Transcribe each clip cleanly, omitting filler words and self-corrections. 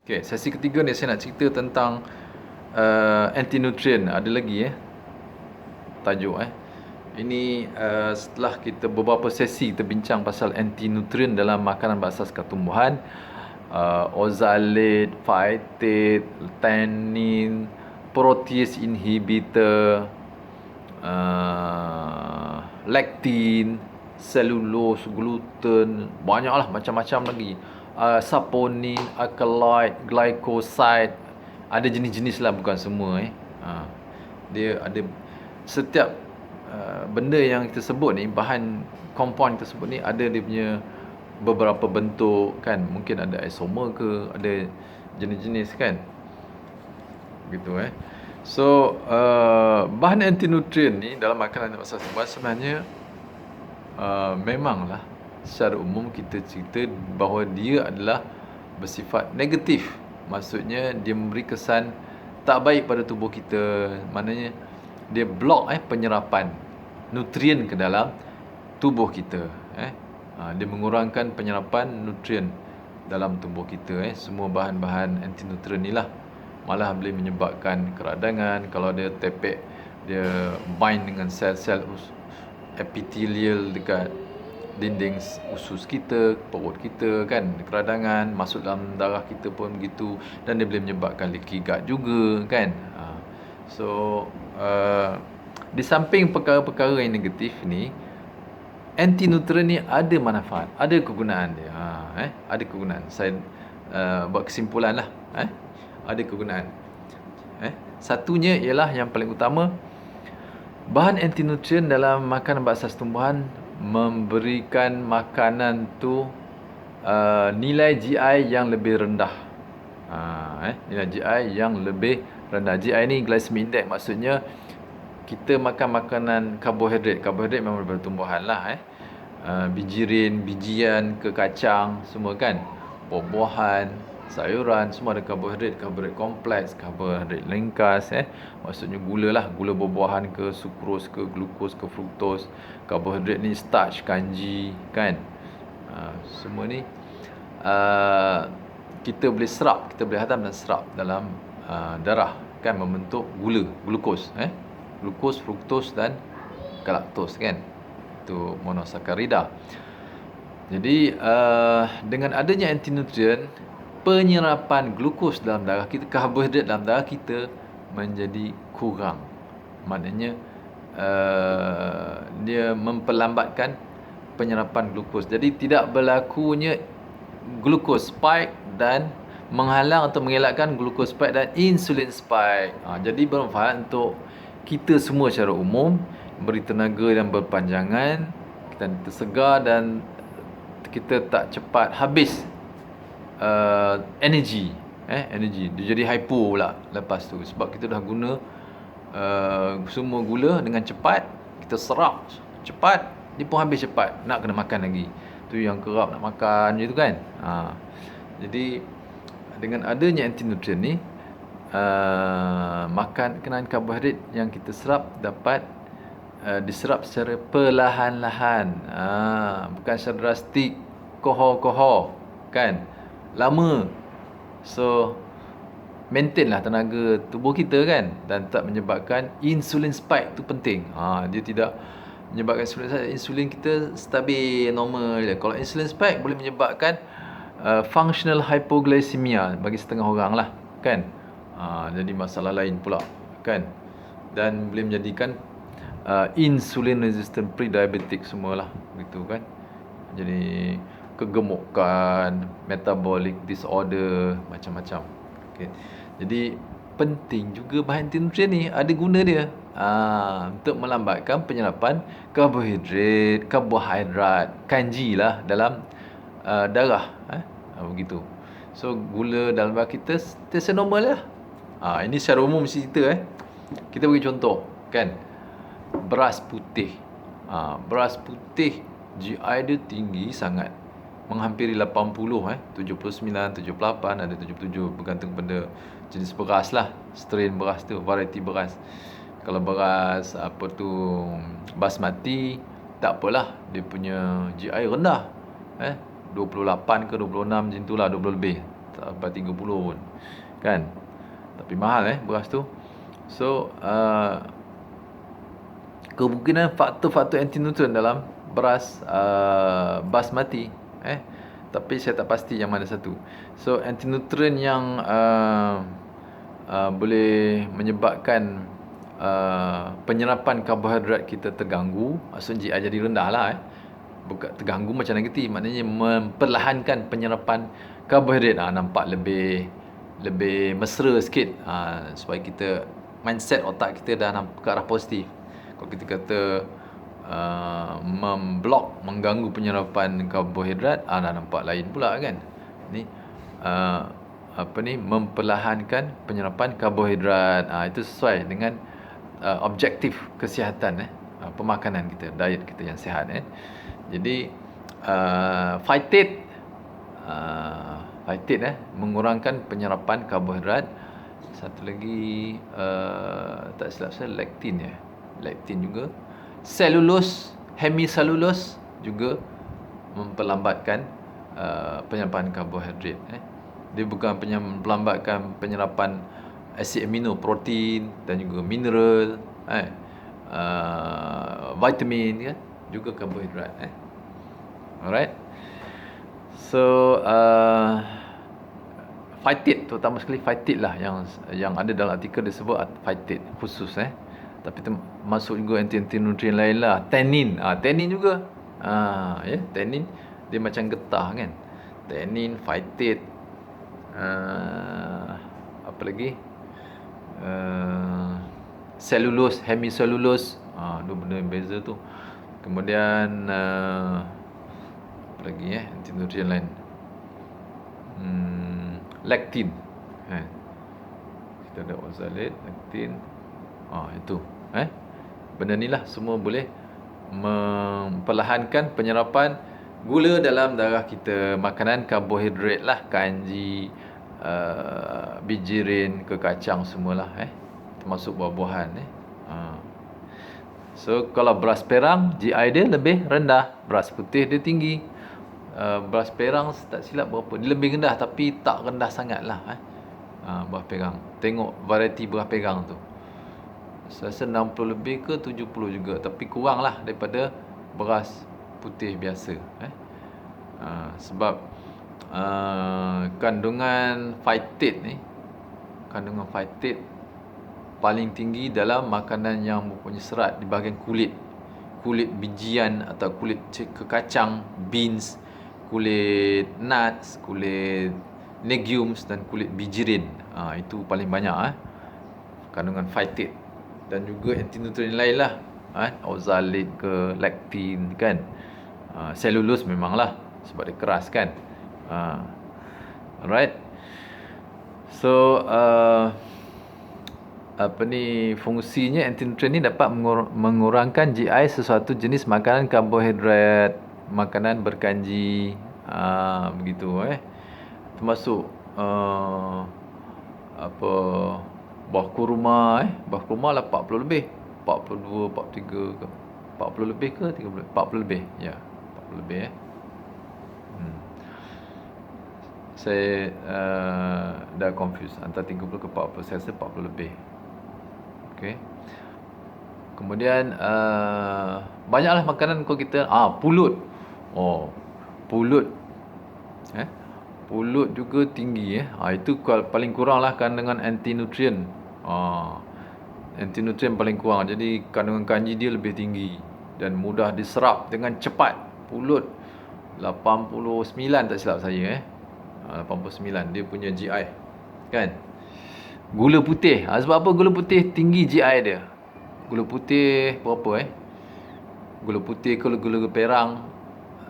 Okay, sesi ketiga ni saya nak cerita tentang anti-nutrient. Ada lagi tajuk Ini setelah kita beberapa sesi kita bincang pasal anti-nutrient dalam makanan berasaskan tumbuhan, oxalate, phytate, tannin, protease inhibitor, lectin, cellulose, gluten, banyaklah macam-macam lagi. Saponin, alkaloid, glycoside, ada jenis-jenis lah, bukan semua dia ada setiap benda yang kita sebut ni, bahan compound kita sebut ni, ada dia punya beberapa bentuk kan. Mungkin ada isomer ke, ada jenis-jenis kan, gitu So bahan anti nutrient ni dalam makanan berasaskan tumbuhan sebenarnya memanglah secara umum kita cerita bahawa dia adalah bersifat negatif. Maksudnya dia memberi kesan tak baik pada tubuh kita. Maknanya dia block penyerapan nutrien ke dalam tubuh kita. Dia mengurangkan penyerapan nutrien dalam tubuh kita. Semua bahan-bahan anti nutrien ni lah malah boleh menyebabkan keradangan. Kalau dia tepek, dia bind dengan sel-sel epithelial dekat dinding usus kita, perut kita kan, keradangan masuk dalam darah kita pun begitu, dan dia boleh menyebabkan leaky gut juga kan. So di samping perkara-perkara yang negatif ni, anti nutrient ni ada manfaat, ada kegunaan dia. Ada kegunaan. Saya buat kesimpulan lah. Ada kegunaan. Satunya ialah yang paling utama, bahan anti nutrient dalam makanan berasas tumbuhan memberikan makanan tu nilai GI yang lebih rendah. Nilai GI yang lebih rendah. GI ni glycemic index, maksudnya kita makan makanan karbohidrat. Karbohidrat memang daripada tumbuhan lah. Bijirin, bijian ke kacang semua kan, buah-buahan, sayuran, semua ada karbohidrat. Karbohidrat kompleks, karbohidrat ringkas, maksudnya gula lah, gula buah-buahan ke, sukros ke, glukos ke, fruktos. Karbohidrat ni starch, kanji kan. Semua ni kita boleh serap, kita boleh hadam dan serap dalam darah kan, membentuk gula, glukos, glukos, fruktos dan galaktos kan. Itu monosakarida. Jadi dengan adanya anti nutrient, penyerapan glukos dalam darah kita, karbohidrat dalam darah kita menjadi kurang. Maknanya dia memperlambatkan penyerapan glukos. Jadi tidak berlakunya glukos spike dan menghalang atau mengelakkan glukos spike dan insulin spike. Jadi bermanfaat untuk kita semua secara umum, beri tenaga yang berpanjangan, kita tersegar dan kita tak cepat habis energi. Dia jadi hypo pula lepas tu, sebab kita dah guna semua gula dengan cepat, kita serap cepat, dia pun habis cepat, nak kena makan lagi. Tu yang kerap nak makan macam tu kan. Jadi dengan adanya anti nutrient ni, makanan karbohidrat yang kita serap dapat diserap secara perlahan-lahan, bukan secara drastik, kohor-kohor kan, lama. So maintain lah tenaga tubuh kita kan, dan tak menyebabkan insulin spike. Tu penting. Dia tidak menyebabkan insulin kita stabil, normal je. Kalau insulin spike boleh menyebabkan functional hypoglycemia bagi setengah orang lah kan. Jadi masalah lain pula kan, dan boleh menjadikan insulin resistant pre-diabetic semualah gitu kan. Jadi kegemukan, metabolic disorder, macam-macam. Okay. Jadi penting juga bahan anti nutrient ni, ada guna dia untuk melambatkan penyerapan karbohidrat, kanji lah dalam darah. Begitu. So gula dalam darah kita sentiasa normal lah. Ini secara umum cerita. Kita bagi contoh kan, beras putih. Beras putih GI dia tinggi sangat, menghampiri 80, 79, 78, ada 77, bergantung pada jenis beras lah, strain beras tu, variety beras. Kalau beras basmati, tak apalah, dia punya GI rendah, 28 ke 26 macam tu lah, 20 lebih. sampai 30 pun. Kan? Tapi mahal beras tu. So, kemungkinan faktor-faktor anti-nutrient dalam beras basmati tapi saya tak pasti yang mana satu. So anti-nutrient yang boleh menyebabkan penyerapan karbohidrat kita terganggu, maksudnya GI jadi rendah lah bukan terganggu macam negatif, maknanya memperlahankan penyerapan karbohidrat. Nampak lebih mesra sikit, supaya kita mindset otak kita dah ke arah positif. Kalau kita kata mengganggu penyerapan karbohidrat, dah nampak lain pula kan. Ni memperlahankan penyerapan karbohidrat. Itu sesuai dengan objektif kesihatan pemakanan kita, diet kita yang sihat Jadi phytate mengurangkan penyerapan karbohidrat. Satu lagi tak silap saya lektin juga. Hemiselulose juga memperlambatkan penyerapan karbohidrat Dia bukan melambatkan penyerapan asid amino, protein dan juga mineral, vitamin juga karbohidrat Alright. So phytate, terutama sekali phytate lah yang ada dalam artikel disebut phytate khusus Tapi masuk juga anti-nutrien lain lah. Tannin, tannin juga. Tannin dia macam getah kan. Tannin, phytate, apa lagi? Cellulose, hemiselulose. Dua benda yang beza tu. Kemudian apa lagi anti-nutrien lain? Lectin. Kita ada oxalate, lectin. Itu benda ni lah semua boleh memperlahankan penyerapan gula dalam darah kita. Makanan karbohidrat lah, kanji, bijirin, kekacang semualah termasuk buah-buahan So kalau beras perang, GI dia lebih rendah, beras putih dia tinggi. Beras perang tak silap berapa, dia lebih rendah tapi tak rendah sangat lah beras perang. Tengok variety beras perang tu, saya rasa 60 lebih ke 70 juga, tapi kurang lah daripada beras putih biasa sebab kandungan phytate paling tinggi dalam makanan yang mempunyai serat di bahagian kulit bijian atau kulit kekacang, beans, kulit nuts, kulit legumes dan kulit bijirin. Itu paling banyak kandungan phytate. Dan juga anti-nutrien lain lah, oxalate ke, lectin kan. Cellulose memanglah sebab dia keras kan. Alright. So fungsinya anti-nutrien ni dapat mengurangkan GI sesuatu jenis makanan karbohidrat, makanan berkanji, begitu termasuk buah kurma buah kurma lah 40 lebih, 42, 43 ke 40 lebih ke 30, 40 lebih 40 lebih saya dah confuse antara 30 ke 40, saya rasa 40 lebih. Okey. Kemudian banyaklah makanan kalau kita pulut. Pulut pulut juga tinggi itu paling kuranglah kandungan anti-nutrien. Anti-nutrien paling kurang, jadi kandungan kanji dia lebih tinggi dan mudah diserap dengan cepat. Pulut 89 tak silap saya 89 dia punya GI kan. Gula putih, sebab apa gula putih tinggi GI dia? Gula putih berapa Gula putih kalau gula perang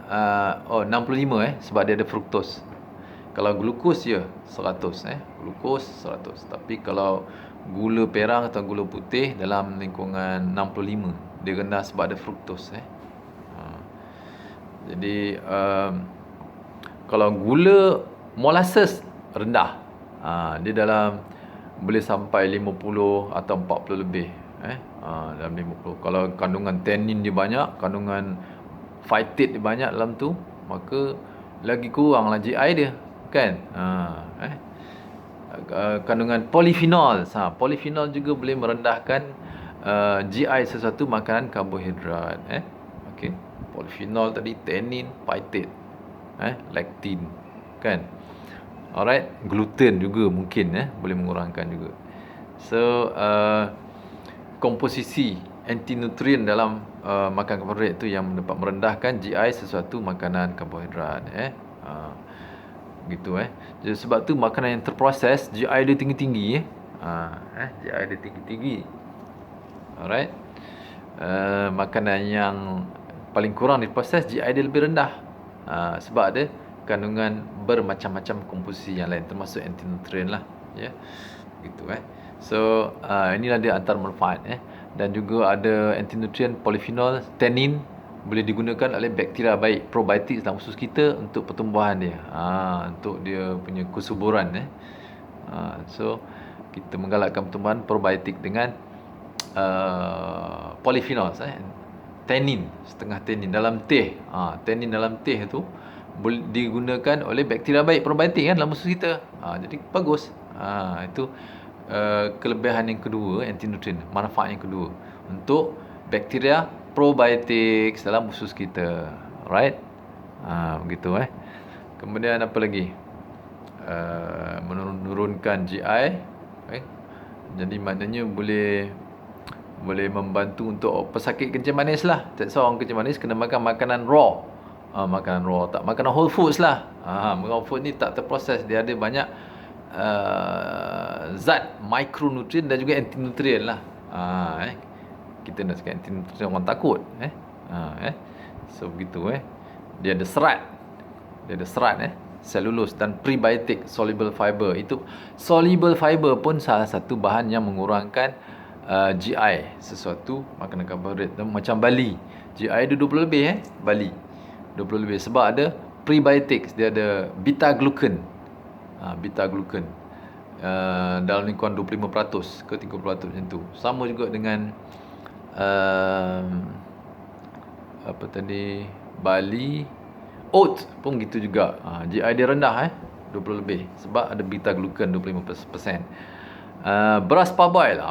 65 sebab dia ada fruktos. Kalau glukos 100 glukos 100. Tapi kalau gula perang atau gula putih dalam lingkungan 65, dia rendah sebab ada fruktos Jadi kalau gula molasses rendah, dia dalam boleh sampai 50 atau 40 lebih dalam 50. Kalau kandungan tannin dia banyak, kandungan phytate dia banyak dalam tu, maka lagi kuranglah GI dia kan. Kandungan polyphenol. Polyphenol juga boleh merendahkan GI sesuatu makanan karbohidrat. Okey. Polyphenol tadi tannin, phytate, lectin, kan. Alright, gluten juga mungkin boleh mengurangkan juga. So komposisi antinutrien dalam makan karbohidrat itu yang dapat merendahkan GI sesuatu makanan karbohidrat. Gitu. Jadi sebab tu makanan yang terproses GI dia tinggi-tinggi. GI dia tinggi-tinggi. Alright. Makanan yang paling kurang diproses GI dia lebih rendah. Sebab ada kandungan bermacam-macam komposisi yang lain termasuk antinutrien lah, ya. Gitu. So inilah dia antar manfaat. Dan juga ada antinutrien polyphenol, tannin boleh digunakan oleh bakteria baik probiotik dalam usus kita untuk pertumbuhan dia, untuk dia punya kesuburan. So kita menggalakkan pertumbuhan probiotik dengan polyphenol, tannin, setengah tannin dalam teh. Tannin dalam teh tu boleh digunakan oleh bakteria baik probiotik dalam usus kita. Jadi bagus. Itu kelebihan yang kedua, antinutrien, manfaat yang kedua untuk bakteria probiotik dalam usus kita. Right? Begitu. Kemudian apa lagi? Menurunkan GI. Jadi maknanya boleh membantu untuk pesakit kencing manis lah. Tak seorang kencing manis kena makan makanan raw. Makanan raw, tak makanan whole foods lah. Whole food ni tak terproses, dia ada banyak zat mikronutrien dan juga antinutrien lah. Kita nak cakap antinutrien orang takut. So begitu. Dia ada serat. Selulose dan prebiotic soluble fiber. Itu soluble fiber pun salah satu bahan yang mengurangkan GI sesuatu makanan karbohidrat. Macam barley, GI dia 20 lebih. Barley 20 lebih sebab ada prebiotics, dia ada beta glucan. Dalam lingkungan 25% ke 30% macam tu. Sama juga dengan apa tadi, barley, oat pun gitu juga. GI dia rendah 20 lebih sebab ada beta glucan 25%. Beras parboil,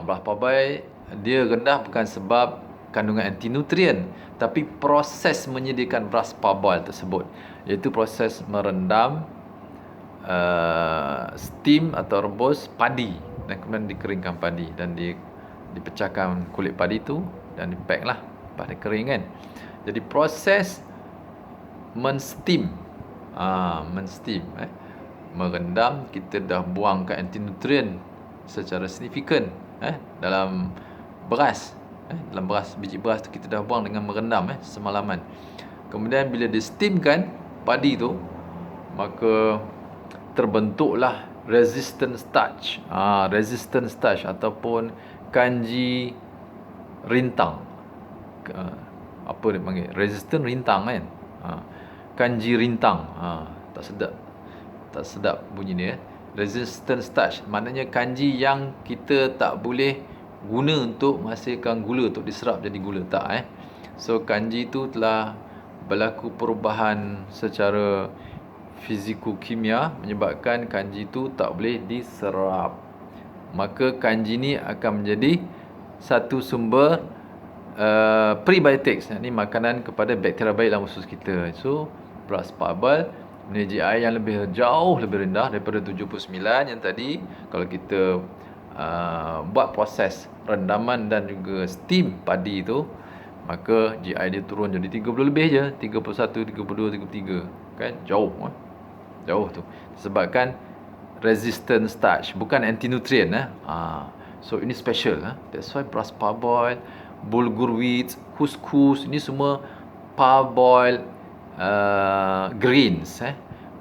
dia rendah bukan sebab kandungan antinutrien, tapi proses menyediakan beras parboil tersebut, iaitu proses merendam, steam atau rebus padi dan kemudian dikeringkan padi dan dipecahkan kulit padi tu dan dipack lah pada kering kan. Jadi proses mensteam, merendam, kita dah buangkan antinutrien secara signifikan dalam beras. Dalam beras, biji beras tu kita dah buang dengan merendam semalaman. Kemudian bila di-steamkan padi tu, maka terbentuklah resistant starch. Resistant starch ataupun kanji rintang. Apa dia panggil? Resistant rintang kan. Kanji rintang. Tak sedap bunyi dia. Resistant starch maknanya kanji yang kita tak boleh guna untuk menghasilkan gula, untuk diserap jadi gula, tak. So kanji tu telah berlaku perubahan secara fiziko-kimia menyebabkan kanji tu tak boleh diserap. Maka kanji ni akan menjadi satu sumber prebiotics. Ini makanan kepada bakteria baik dalam usus kita. So beras parboil punya GI yang jauh lebih rendah daripada 79 yang tadi. Kalau kita buat proses rendaman dan juga steam padi tu, maka GI dia turun jadi 30 lebih je, 31, 32, 33 kan. Jauh tu disebabkan resistant starch, bukan antinutrien. So ini special. That's why beras parboil, bulgur wheat, couscous, ini semua parboil grains.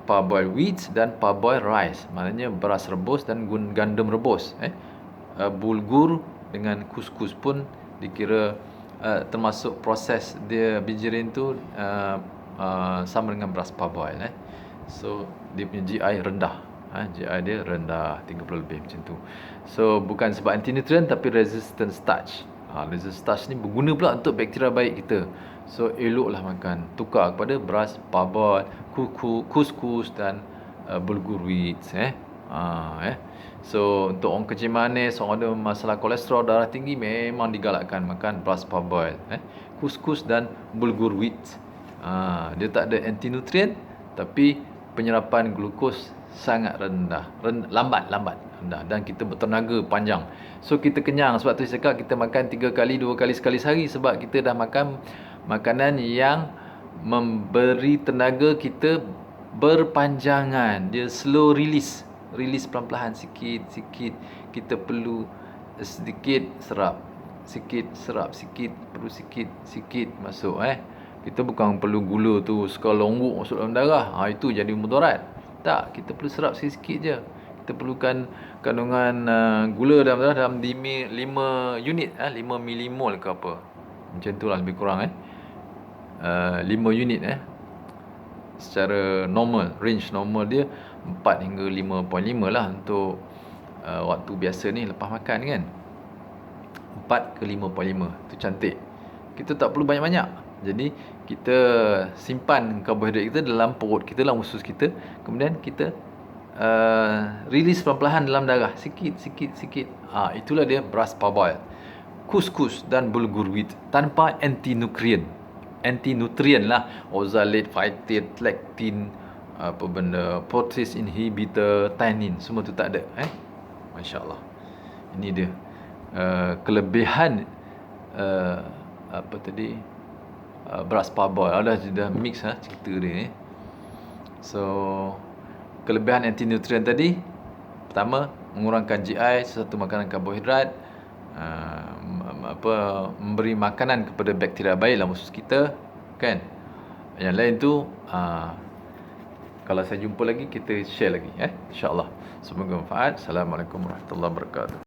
Parboil wheat dan parboil rice, maknanya beras rebus dan gandum rebus. Bulgur dengan couscous pun dikira termasuk proses dia bijirin tu sama dengan beras parboil. So dia punya GI rendah. GI dia rendah 30 lebih macam tu. So bukan sebab antinutrien tapi resistant starch. Resistant starch ni berguna pula untuk bakteria baik kita. So eloklah makan, tukar kepada beras parboil, couscous dan bulgur wheat So untuk orang kecil manis, orang ada masalah kolesterol, darah tinggi, memang digalakkan makan beras parboil, couscous dan bulgur wheat. Dia tak ada anti nutrien, tapi penyerapan glukos sangat rendah, lambat, dan kita bertenaga panjang. So kita kenyang, sebab tu saya cakap kita makan 3 kali, 2 kali sekali sehari, sebab kita dah makan makanan yang memberi tenaga kita berpanjangan. Dia slow release perlahan-lahan, sikit-sikit. Kita perlu sedikit serap, sikit serap, sikit perlu sikit masuk. Kita bukan perlu gula tu sekali longguk masuk dalam darah, itu jadi mudarat. Tak, kita perlu serap sikit-sikit je. Kita perlukan kandungan gula dalam darah dalam 5 unit, 5 milimol ke apa, macam tu lah lebih kurang 5 unit secara normal. Range normal dia 4 hingga 5.5 lah untuk waktu biasa ni lepas makan kan. 4 ke 5.5 tu cantik. Kita tak perlu banyak-banyak. Jadi kita simpan karbohidrat kita dalam perut kita, dalam usus kita. Kemudian kita release perlahan-lahan dalam darah, sikit. Itulah dia beras parboil, couscous dan bulgur wheat, tanpa anti nutrien lah, oxalate, phytate, lectin, apa benda, protease inhibitor, tannin, semua tu tak ada. Masya-Allah. Ini dia kelebihan beras parboil. Dah mix cerita dia. So kelebihan anti nutrien tadi, pertama, mengurangkan GI, sesuatu makanan karbohidrat, memberi makanan kepada bakteria baik dalam usus kita kan. Yang lain tu kalau saya jumpa lagi, kita share lagi insya-Allah. Semoga manfaat. Assalamualaikum warahmatullahi wabarakatuh.